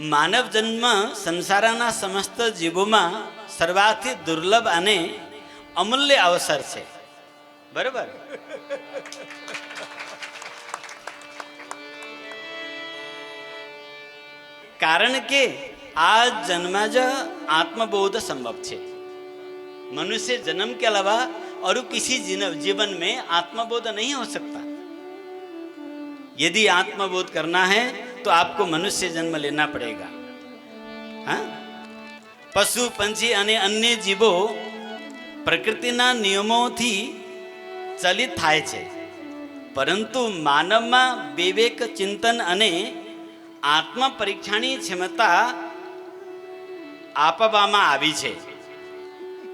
માનવ જન્મ સંસારના સમસ્ત જીવોમાં સર્વાથી દુર્લભ અને અમૂલ્ય અવસર છે. બરોબર. કારણ કે આ जन्म જ आत्मबोध संभव છે. मनुष्य जन्म के अलावा और किसी जीवन में आत्मबोध नहीं हो सकता. यदि आत्मबोध करना है तो आपको मनुष्य जन्म लेना पड़ेगा. हाँ, पशु पंछी અને અન્ય જીવો પ્રકૃતિના નિયમોથી ચલિત થાય છે, પરંતુ માનવમાં વિવેક ચિંતન અને આત્મ પરીક્ષાની ક્ષમતા આપવામાં આવી છે.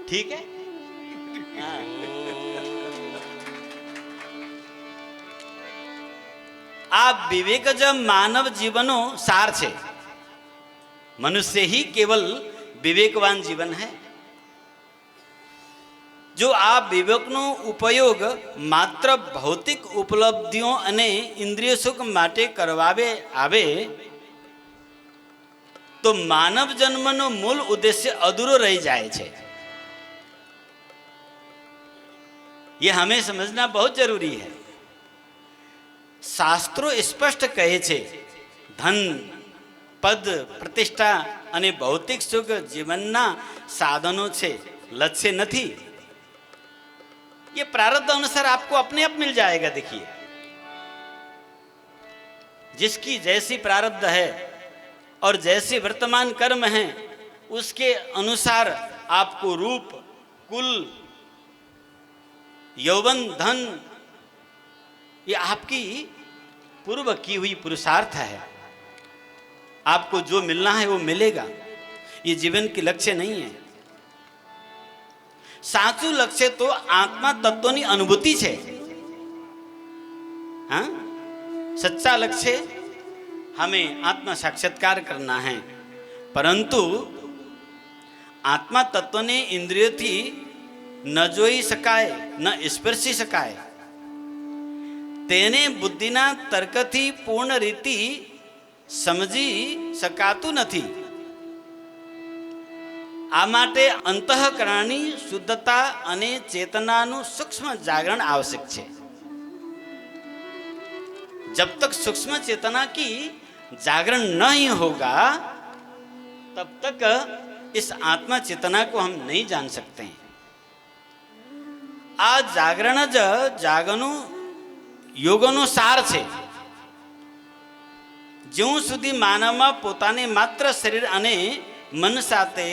ठीक है. આ વિવેક જ માનવ જીવનનો સાર છે. મનુષ્ય ही केवल विवेकवान जीवन है. जो આ વિવેકનો ઉપયોગ માત્ર ભૌતિક ઉપલબ્ધિઓ અને ઇન્દ્રિય સુખ માટે કરવાવે આવે तो मानव जन्मનો મૂળ ઉદ્દેશ્ય અધૂરો રહી જાય છે. ये हमें समझना बहुत जरूरी है. शास्त्रों स्पष्ट कहे छे धन पद प्रतिष्ठा અને ભૌતિક સુખ જીવનના સાધનો છે, लक्ष्य नहीं. ये प्रारब्ध अनुसार आपको अपने आप मिल जाएगा. देखिए, जिसकी जैसी प्रारब्ध है और जैसे वर्तमान कर्म है उसके अनुसार आपको रूप, कुल, यौवन, धन, ये आपकी पूर्व की हुई पुरुषार्थ है. आपको जो मिलना है वो मिलेगा. ये जीवन की लक्ष्य नहीं है. साचू लक्ष्य तो आत्मा तत्वनी अनुभूति है. हाँ, सच्चा लक्ष्य हमें आत्मा साक्षात्कार करना है. परंतु आत्मा तत्व ने इंद्रियों थी न जोई शकाय न स्पर्शी शकाय. तेने बुद्धिना तर्कथी पूर्ण रीति समझी शकातु नहीं. आ माटे अंतःकरणनी शुद्धता अने चेतनानु सूक्ष्म जागरण आवश्यक है. जब तक सूक्ष्म चेतना की जागरण नहीं होगा तब तक इस आत्मा चेतना को हम नहीं जान सकते हैं. आ जागरण ज जागनु योगनो सार छे. ज्यों सुधी मानवમાં પોતાને માત્ર શરીર અને મન સાથે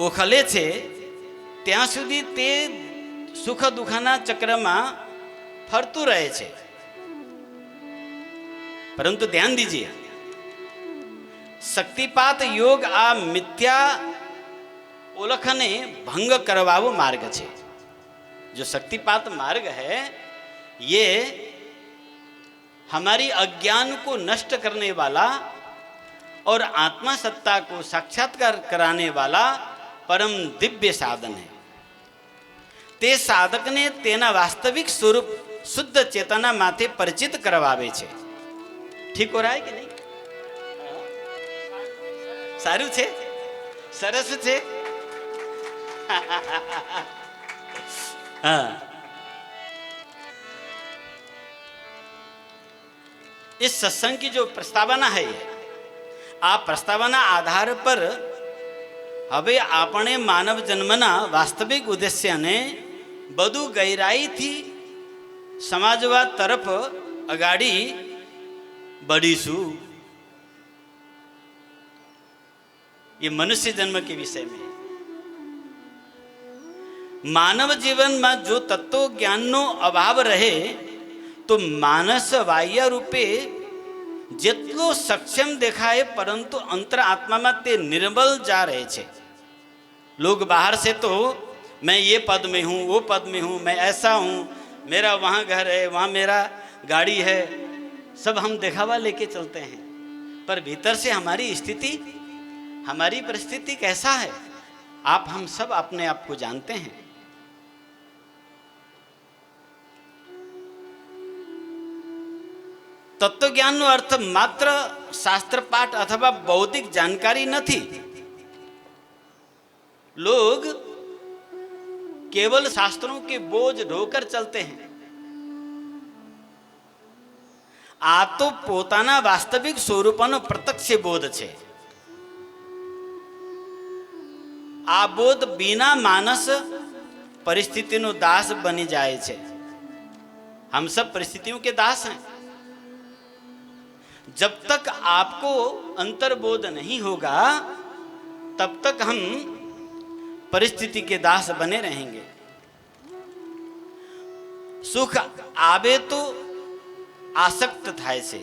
ઓખલે છે ત્યાં સુધી તે સુખ દુઃખના ચક્રમાં ફરતું રહે છે. परंतु ध्यान दीजिए, शक्तिपात योग आ मिथ्या ओलखने भंग करवावो मार्ग है. जो शक्तिपात मार्ग है ये हमारी अज्ञान को नष्ट करने वाला और आत्मा सत्ता को साक्षात्कार कराने वाला परम दिव्य साधन है. ते साधक ने तेना वास्तविक स्वरूप शुद्ध चेतना माथे परिचित करवावे छे. ठीक हो रहा है कि नहीं? सारू छे, सरस छे. हाँ, इस सत्संग की जो प्रस्तावना है आ प्रस्तावना आधार पर हवे आपणे मानव जन्मना वास्तविक उद्देश्य ने बधु गहराई थी समझवा तरफ अगाड़ी बढ़ीशु. ये मनुष्य जन्म के विषय में. मानव जीवन में जो तत्व ज्ञान नो अभाव रहे तो मानस बाह्य रूपे જેટલો સક્ષમ દેખાય परंतु अंतर आत्मा में ते निर्बल जा रहे छे. लोग बाहर से तो मैं ये पद में हूँ, वो पद में हूँ, मैं ऐसा हूँ, मेरा वहाँ घर है, वहाँ मेरा गाड़ी है, सब हम दिखावा लेके चलते हैं. पर भीतर से हमारी स्थिति, हमारी परिस्थिति कैसा है आप हम सब अपने आप को जानते हैं. तत्व ज्ञानનો અર્થ માત્ર શાસ્ત્ર પાઠ अथवा बौद्धिक जानकारी નથી। लोग केवल शास्त्रों के बोझ ढोकर चलते हैं। आ तो પોતાના વાસ્તવિક સ્વરૂપનો પ્રત્યક્ષ બોધ છે। આ બોધ बिना मानस परिस्थितिનો दास बनी जाए છે। हम सब परिस्थितियों के दास हैं। जब तक आपको अंतर्बोध नहीं होगा तब तक हम परिस्थिति के दास बने रहेंगे। सुख आवे तो आसक्त थाय छे,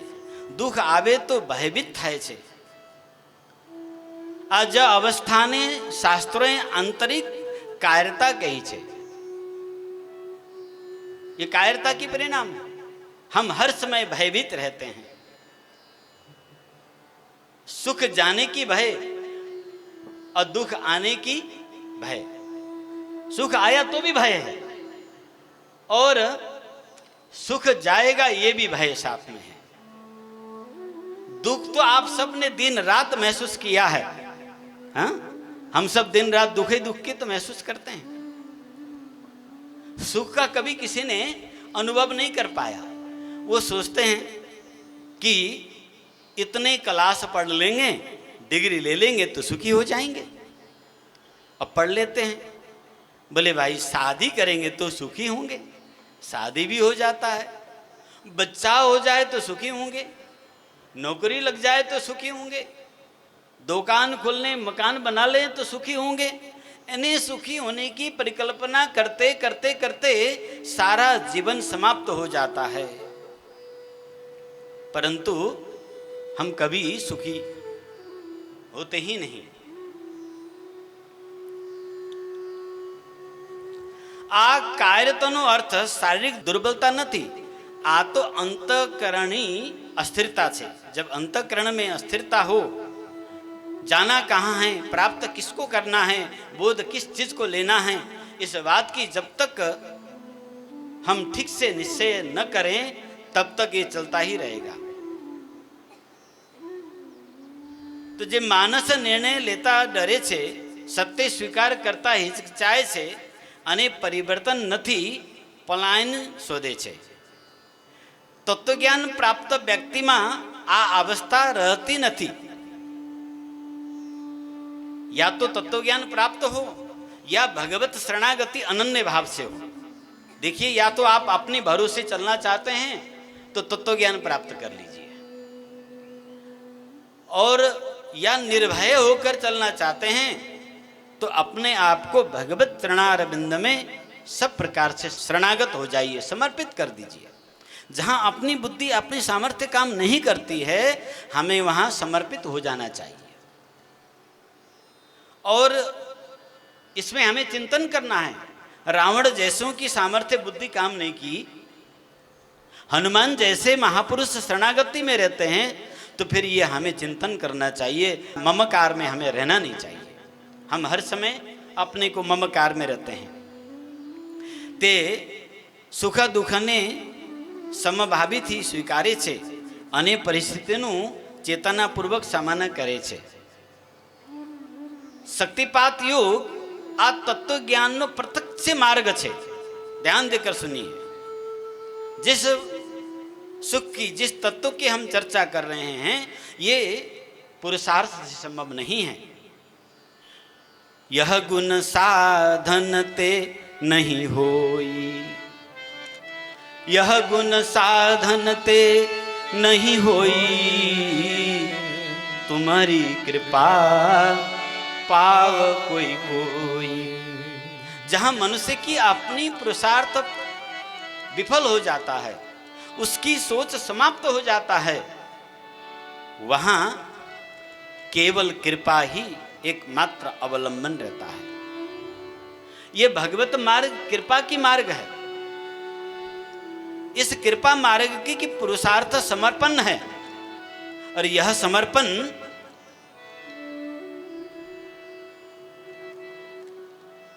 दुख आवे तो भयभीत थाय छे। आ ज अवस्थाने शास्त्रों आंतरिक कायरता कही छे। ये कायरता की परिणाम है। हम हर समय भयभीत रहते हैं। सुख जाने की भय और दुख आने की भय। सुख आया तो भी भय है और सुख जाएगा ये भी भय साथ में है। दुख तो आप सब ने दिन रात महसूस किया है। हाँ? हम सब दिन रात दुख ही दुख के तो महसूस करते हैं। सुख का कभी किसी ने अनुभव नहीं कर पाया। वो सोचते हैं कि इतने क्लास पढ़ लेंगे, डिग्री ले लेंगे तो सुखी हो जाएंगे। अब पढ़ लेते हैं, बोले भाई शादी करेंगे तो सुखी होंगे। शादी भी हो जाता है। बच्चा हो जाए तो सुखी होंगे, नौकरी लग जाए तो सुखी होंगे, दुकान खोलने मकान बना लें तो सुखी होंगे। इन्हें सुखी होने की परिकल्पना करते करते करते सारा जीवन समाप्त हो जाता है, परंतु हम कभी सुखी होते ही नहीं। आ कायरताનો अर्थ शारीरिक दुर्बलता नहीं, आ तो अंतःकरणी अस्थिरता है। जब अंतःकरण में अस्थिरता हो, जाना कहाँ है, प्राप्त किसको करना है, बोध किस चीज को लेना है, इस बात की जब तक हम ठीक से निश्चय न करें तब तक ये चलता ही रहेगा। तो जो मानस निर्णय लेता डरे छे, सत्य स्वीकार करता हिचकिचाए छे અને પરિવર્તન નથી, પલાયન શોધે છે। તત્વજ્ઞાન પ્રાપ્ત વ્યક્તિમાં આ અવસ્થા રહેતી નથી। या तो तत्वज्ञान प्राप्त हो या भगवत शरणागति अनन्य भाव से हो। देखिए, या तो आप अपने भरोसे चलना चाहते हैं तो तत्वज्ञान प्राप्त कर लीजिए, और या निर्भय होकर चलना चाहते हैं तो अपने आप को भगवत चरणारविंद में सब प्रकार से शरणागत हो जाइए, समर्पित कर दीजिए। जहां अपनी बुद्धि अपनी सामर्थ्य काम नहीं करती है, हमें वहां समर्पित हो जाना चाहिए। और इसमें हमें चिंतन करना है। रावण जैसों की सामर्थ्य बुद्धि काम नहीं की, हनुमान जैसे महापुरुष शरणागति में रहते हैं, तो फिर ये हमें चिंतन करना चाहिए। ममकार में हमें रहना नहीं चाहिए। हम हर समय अपने को ममकार में रहते हैं। ते सुख दुख ने समभावी थी स्वीकारे छे અને પરિસ્થિતિનું ચેતનાપૂર્વક સામના કરે છે। शक्तिपात योग आ तत्व ज्ञान नो प्रत्यक्ष मार्ग है। ध्यान देकर सुनिए। जिस सुख की, जिस तत्व की हम चर्चा कर रहे हैं, ये पुरुषार्थ से संभव नहीं है। यह गुण साधन ते नहीं होई, यह गुण साधन ते नहीं होई, तुम्हारी कृपा पाव कोई कोई। जहां मनुष्य की अपनी पुरुषार्थ विफल हो जाता है, उसकी सोच समाप्त हो जाता है, वहां केवल कृपा ही एकमात्र अवलंबन रहता है। यह भगवत मार्ग कृपा की मार्ग है। इस कृपा मार्ग की पुरुषार्थ समर्पण है, और यह समर्पण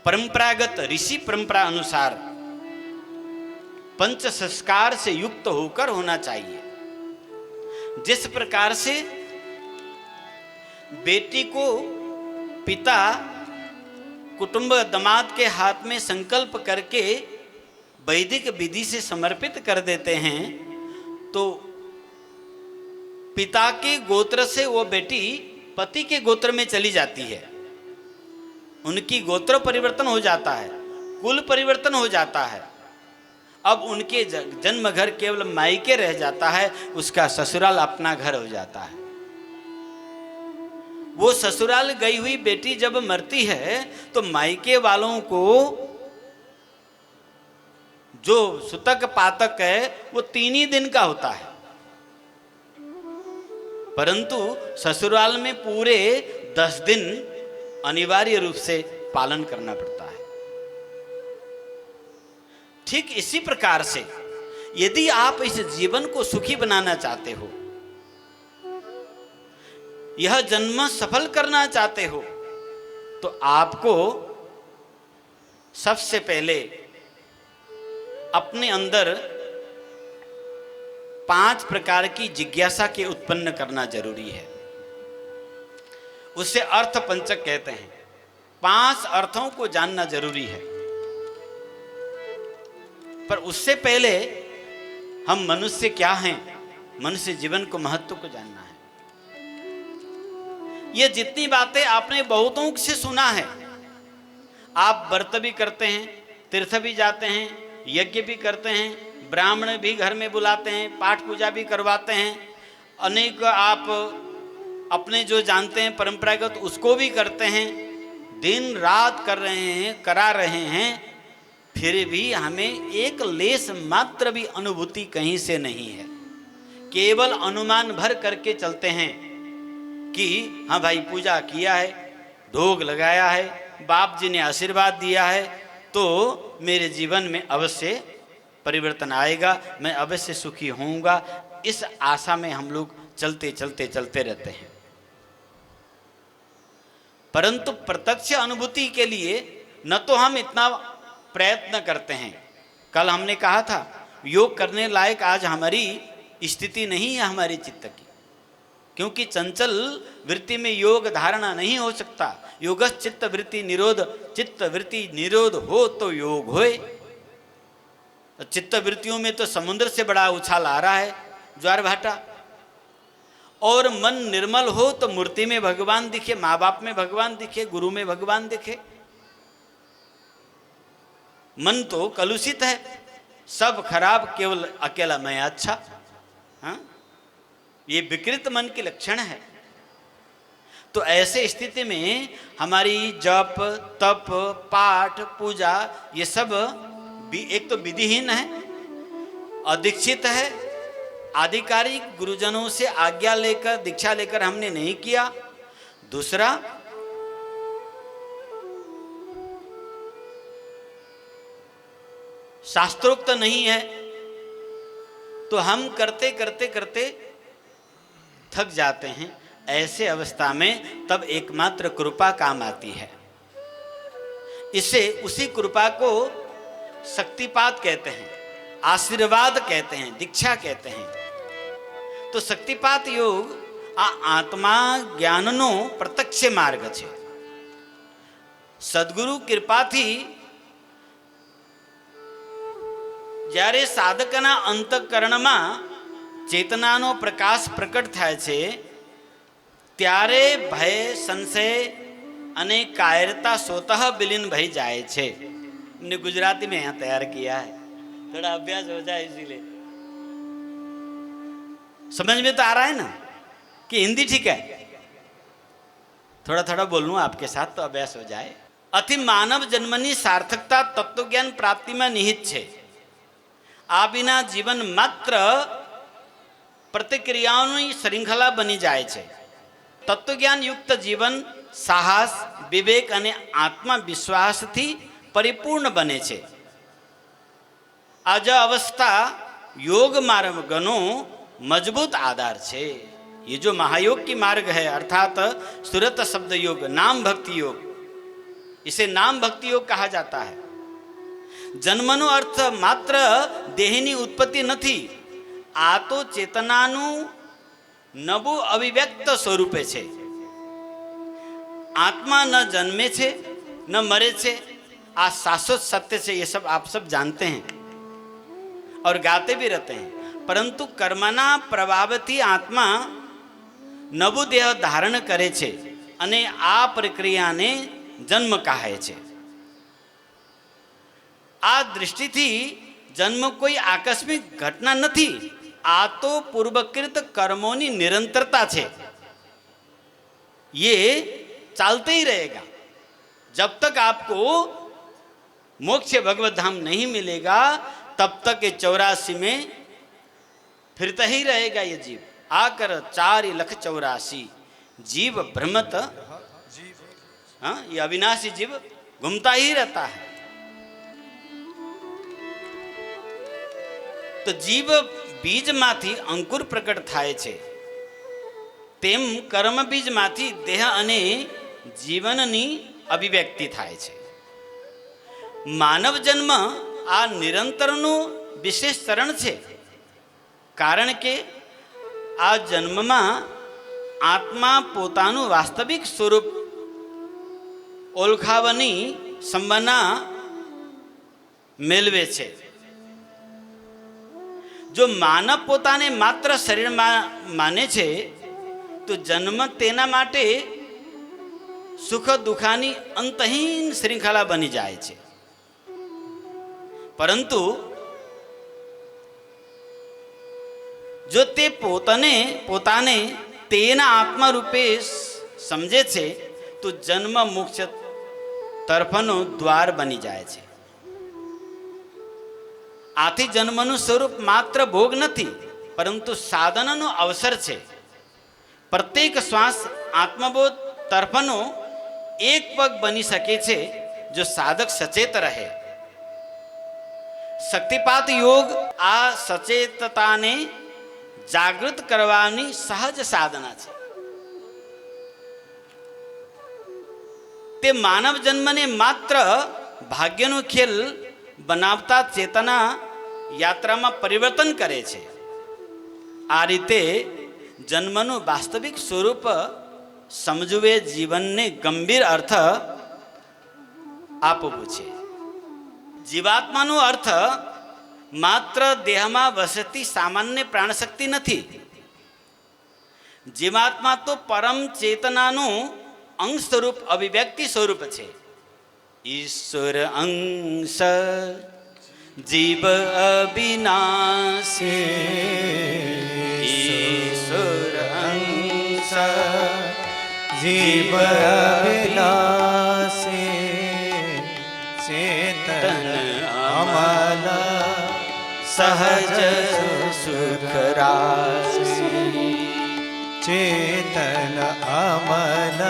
परंपरागत ऋषि परंपरा अनुसार पंच संस्कार से युक्त होकर होना चाहिए। जिस प्रकार से बेटी को पिता कुटुंब दामाद के हाथ में संकल्प करके वैदिक विधि से समर्पित कर देते हैं, तो पिता के गोत्र से वो बेटी पति के गोत्र में चली जाती है। उनकी गोत्र परिवर्तन हो जाता है, कुल परिवर्तन हो जाता है। अब उनके जन्म घर केवल मायके रह जाता है, उसका ससुराल अपना घर हो जाता है। वो ससुराल गई हुई बेटी जब मरती है तो मायके वालों को जो सुतक पातक है वो 3 ही दिन का होता है, परंतु ससुराल में पूरे 10 दिन अनिवार्य रूप से पालन करना पड़ता है। ठीक इसी प्रकार से यदि आप इस जीवन को सुखी बनाना चाहते हो, यह जन्म सफल करना चाहते हो, तो आपको सबसे पहले अपने अंदर 5 प्रकार की जिज्ञासा के उत्पन्न करना जरूरी है। उसे अर्थ पंचक कहते हैं। 5 अर्थों को जानना जरूरी है, पर उससे पहले हम मनुष्य क्या हैं, मनुष्य जीवन को महत्व को जानना है। ये जितनी बातें आपने बहुतों से सुना है, आप व्रत भी करते हैं, तीर्थ भी जाते हैं, यज्ञ भी करते हैं, ब्राह्मण भी घर में बुलाते हैं, पाठ पूजा भी करवाते हैं, अनेक आप अपने जो जानते हैं परंपरागत उसको भी करते हैं, दिन रात कर रहे हैं, करा रहे हैं, फिर भी हमें एक लेस मात्र भी अनुभूति कहीं से नहीं है। केवल अनुमान भर करके चलते हैं कि हाँ भाई पूजा किया है, भोग लगाया है, बाप जी ने आशीर्वाद दिया है, तो मेरे जीवन में अवश्य परिवर्तन आएगा, मैं अवश्य सुखी होऊंगा। इस आशा में हम लोग चलते चलते चलते रहते हैं, परंतु प्रत्यक्ष अनुभूति के लिए न तो हम इतना प्रयत्न करते हैं। कल हमने कहा था योग करने लायक आज हमारी स्थिति नहीं है हमारी चित्त की, क्योंकि चंचल वृत्ति में योग धारणा नहीं हो सकता। योग चित्त वृत्ति निरोध, चित्त वृत्ति निरोध हो तो योग होए। चित्त वृत्तियों में तो समुद्र से बड़ा उछाल आ रहा है, ज्वार भाटा। और मन निर्मल हो तो मूर्ति में भगवान दिखे, माँ बाप में भगवान दिखे, गुरु में भगवान दिखे। मन तो कलुषित है, सब खराब, केवल अकेला मैं अच्छा। हाँ, ये विकृत मन के लक्षण है। तो ऐसे स्थिति में हमारी जप तप पाठ पूजा ये सब भी एक तो विधिहीन है, अदीक्षित है, आधिकारिक गुरुजनों से आज्ञा लेकर दीक्षा लेकर हमने नहीं किया। दूसरा, शास्त्रोक्त नहीं है, तो हम करते करते करते थक जाते हैं। ऐसे अवस्था में तब एकमात्र कृपा काम आती है। इसे उसी कृपा को शक्तिपात कहते हैं, आशीर्वाद कहते हैं, दीक्षा कहते हैं। तो शक्तिपात योग आ आत्मा ज्ञाननो प्रत्यक्ष मार्ग छे। सद्गुरु कृपाथी જ્યારે સાધકના અંતઃકરણમાં ચેતનાનો પ્રકાશ પ્રકટ થાય છે, ત્યારે ભય સંશય અને કાયરતા स्वतः विलीन भई जाए छे। हमने गुजराती में यहाँ तैयार किया है, थोड़ा अभ्यास हो जाए इसीलिए। समझ में तो आ रहा है ना कि हिंदी ठीक है? थोड़ा थोड़ा बोलूँ आपके साथ तो अभ्यास हो जाए। अति मानव जन्मनी सार्थकता तत्वज्ञान प्राप्ति में निहित है। आ बिना जीवन मात्र प्रतिक्रियाओं श्रृंखला बनी जाए छे। तत्वज्ञान युक्त जीवन साहस विवेक अने आत्मविश्वास थी परिपूर्ण बने छे। आज अवस्था योग मार्गनो मजबूत आधार छे। ये जो महायोग की मार्ग है अर्थात सुरत शब्द योग, नाम भक्ति योग, इसे नाम भक्ति योग कहा जाता है। जन्मनो अर्थ मात्र देहनी उत्पत्ति नहीं, आ तो चेतनानु નવું અભિવ્યક્ત સ્વરૂપે છે. आत्मा न जन्मे छे न मरे छे, आ शाश्वत सत्य से ये सब आप सब जानते हैं और गाते भी रहते हैं. परंतु कर्मना प्रभावથી आत्मा નવું દેહ ધારણ કરે છે અને આ પ્રક્રિયાને જન્મ કહે છે. આ દૃષ્ટિથી જન્મ કોઈ આકસ્મિક ઘટના નથી, આ તો પૂર્વકૃત કર્મોની નિરંતરતા છે. ये चलते ही रहेगा जब तक आपको मोक्ष भगवत धाम नहीं मिलेगा, तब तक ये 84 में फिरता ही रहेगा ये जीव. आकर 4,84,000 जीव भ्रमत, हाँ, ये अविनाशी जीव घूमता ही रहता है. तो जीव बीज माथी अंकुर प्रकट थाय छे, तेम कर्म बीज माथी देह अने जीवननी अभिव्यक्ति थाय छे. मानव जन्म आ निरंतरનું विशेष चरण छे, कारण के आ जन्मમાં आत्मा પોતાનું વાસ્તવિક સ્વરૂપ ઓળખાવવાની સંભાવના મેળવે છે. જો માનવ પોતાને માત્ર શરીરમાં માને છે તો જન્મ તેના માટે સુખ દુખાની અંતહીન શ્રૃંખલા બની જાય છે. પરંતુ જો તે પોતાને તેના આત્મા રૂપે સમજે છે તો જન્મ મોક્ષ તરફનો દ્વાર બની જાય છે. આથી જન્મનું સ્વરૂપ માત્ર ભોગ નથી, પરંતુ સાધનનો અવસર છે. प्रत्येक श्वास आत्मबोध तरफनो एक पग बनी सके छे जो साधक सचेत रहे. शक्तिपात योग आ सचेतता ने जागृत करवानी सहज साधना छे. ते मानव जन्म ने मात्र भाग्यनो खेल बनावता चेतना यात्रा में परिवर्तन करे छे. आ रीते जन्मનું વાસ્તવિક સ્વરૂપ સમજવું એ જીવનને ગંભીર અર્થ આપવું છે. જીવાત્માનો અર્થ માત્ર દેહમાં વસતી સામાન્ય પ્રાણશક્તિ નથી. જીવાત્મા તો પરમ ચેતનાનું અંગ સ્વરૂપ અભિવ્યક્તિ સ્વરૂપ છે. ઈશ્વર અંશ જીવ અવિનાશી, जीव अविनाशी, चेतन अमल सहज सुख राशि. चेतन अमल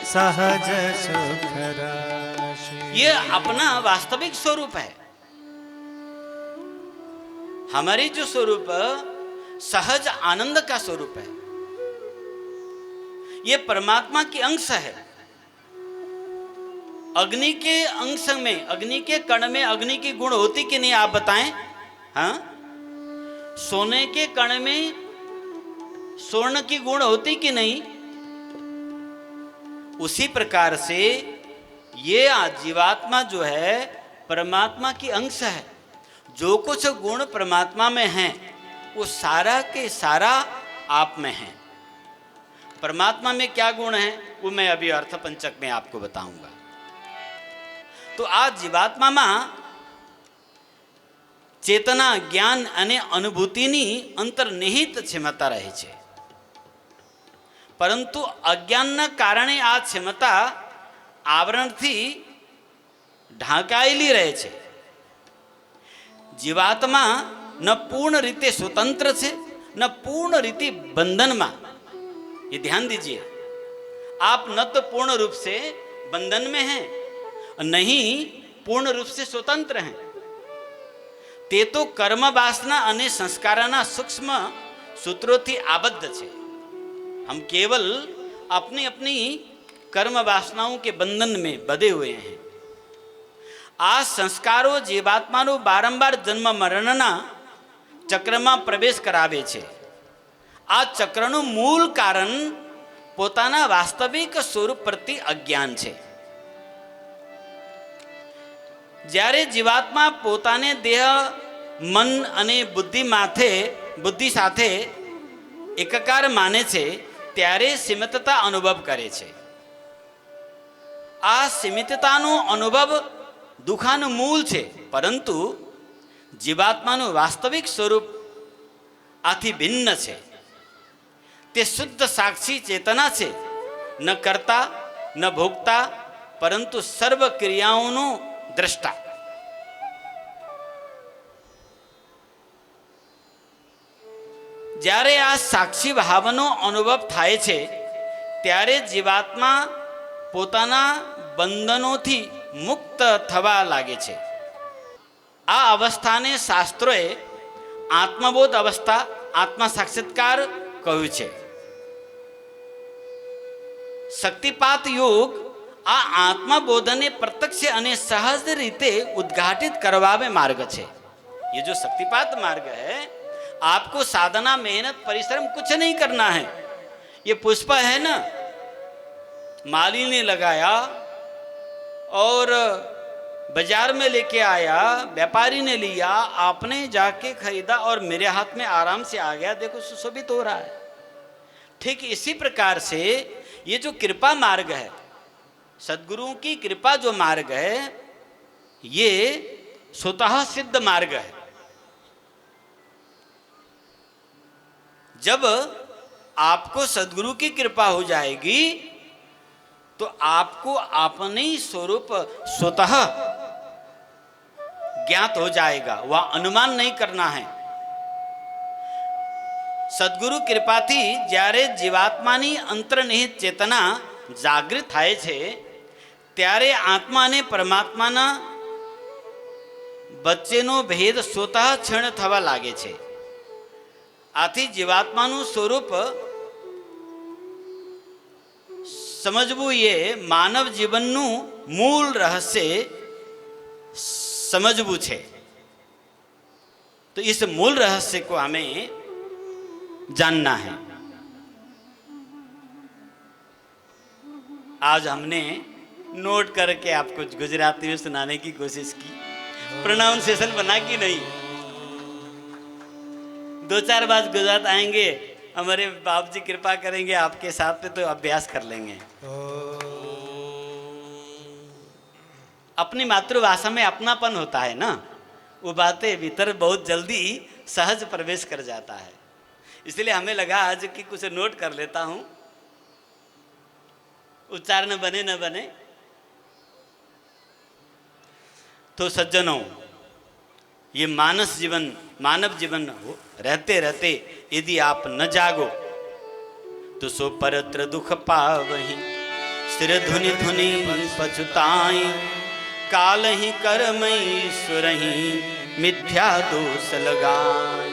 सहज सुख राशि. ये अपना वास्तविक स्वरूप है. हमारी जो स्वरूप सहज आनंद का स्वरूप है, ये परमात्मा की अंश है. अग्नि के अंश में, अग्नि के कण में अग्नि की गुण होती कि नहीं, आप बताएं. हाँ, सोने के कण में स्वर्ण की गुण होती कि नहीं. उसी प्रकार से ये जीवात्मा जो है परमात्मा की अंश है. जो कुछ गुण परमात्मा में हैं वो सारा के सारा आप में है. परमात्मा में क्या गुण है वो मैं अभी अर्थ पंचक में आपको बताऊंगा. तो आज जीवात्मा में चेतना, ज्ञान अने अनुभूतिनी अंतर्निहित क्षमता रहे छे. परंतु अज्ञानना कारणे आ क्षमता आवरणथी ढांकायेली रहे छे. जीवात्मा न पूर्ण रीते स्वतंत्र छे न पूर्ण रीते बंधन में. ये ध्यान दीजिए, आप न तो पूर्ण रूप से बंधन में हैं, नहीं पूर्ण रूप से स्वतंत्र हैं. ते तो कर्म वासना अने संस्कारना सूक्ष्म सूत्रों आबद्ध छे. हम केवल अपनी अपनी कर्म वासनाओं के बंधन में बंधे हुए हैं. आ संस्कारों जीवात्मानो बारंबार जन्म मरणना चक्र में प्रवेश करावे छे. આ ચક્રનું મૂળ કારણ પોતાના વાસ્તવિક સ્વરૂપ પ્રતિ અજ્ઞાન છે. જ્યારે જીવાત્મા પોતાને દેહ, મન અને બુદ્ધિ સાથે એકાકાર માને છે ત્યારે સીમિતતા અનુભવ કરે છે. આ સીમિતતાનો અનુભવ દુઃખનું મૂળ છે, પરંતુ જીવાત્માનું વાસ્તવિક સ્વરૂપ આથી ભિન્ન છે. તે શુદ્ધ સાક્ષી ચેતના છે, ન કરતા ન ભોગતા, પરંતુ સર્વ ક્રિયાઓનો દ્રષ્ટા. જ્યારે આ સાક્ષી ભાવનો અનુભવ થાય છે ત્યારે જીવાત્મા પોતાના બંધનોથી મુક્ત થવા લાગે છે. આ અવસ્થાને શાસ્ત્રોએ આત્મબોધ અવસ્થા, આત્મા સાક્ષાત્કાર કહ્યું છે. શક્તિપાત યોગ આ આત્મબોધને પ્રત્યક્ષ અને સહજ રીતે ઉદ્ઘાટિત કરવા માર્ગ છે. ये जो शक्तिपात मार्ग है, आपको साधना, मेहनत, परिश्रम कुछ नहीं करना है. ये पुष्प है ना, माली ने लगाया और बाजार में लेके आया, व्यापारी ने लिया, आपने जाके खरीदा और मेरे हाथ में आराम से आ गया, देखो सुशोभित हो रहा है. ठीक इसी प्रकार से ये जो कृपा मार्ग है, सद्गुरुओं की कृपा जो मार्ग है, ये स्वतः सिद्ध मार्ग है. जब आपको सद्गुरु की कृपा हो जाएगी तो आपको अपने ही स्वरूप स्वतः ज्ञात हो जाएगा. वह अनुमान नहीं करना है. સદગુરુ કૃપાથી જ્યારે જીવાત્માની અંતર્નિહિત ચેતના જાગૃત થાય છે ત્યારે આત્મા અને પરમાત્માના વચ્ચેનો ભેદ સ્વતઃ ક્ષીણ થવા લાગે છે. આથી જીવાત્માનું સ્વરૂપ समझવું ये मानव जीवनનું मूल रहस्य समझવું છે. तो इस मूल रहस्य को हमें जानना है. आज हमने नोट करके आपको गुजराती में सुनाने की कोशिश की. प्रोनाउंसिएशन बना कि नहीं? 2-4 बार गुजरात आएंगे, हमारे बाप जी कृपा करेंगे आपके साथ में, तो अभ्यास कर लेंगे. अपनी मातृभाषा में अपनापन होता है ना, वो बातें भीतर बहुत जल्दी सहज प्रवेश कर जाता है. इसलिए हमें लगा आज कि कुछ नोट कर लेता हूँ, उच्चारण बने न बने. तो सज्जनों, ये मानव जीवन हो रहते रहते यदि आप न जागो तो सो परत्र दुख पावही. सिर धुनि धुनि पछुताई, काल ही कर्म ईश्वर ही मिथ्या दोष लगाई.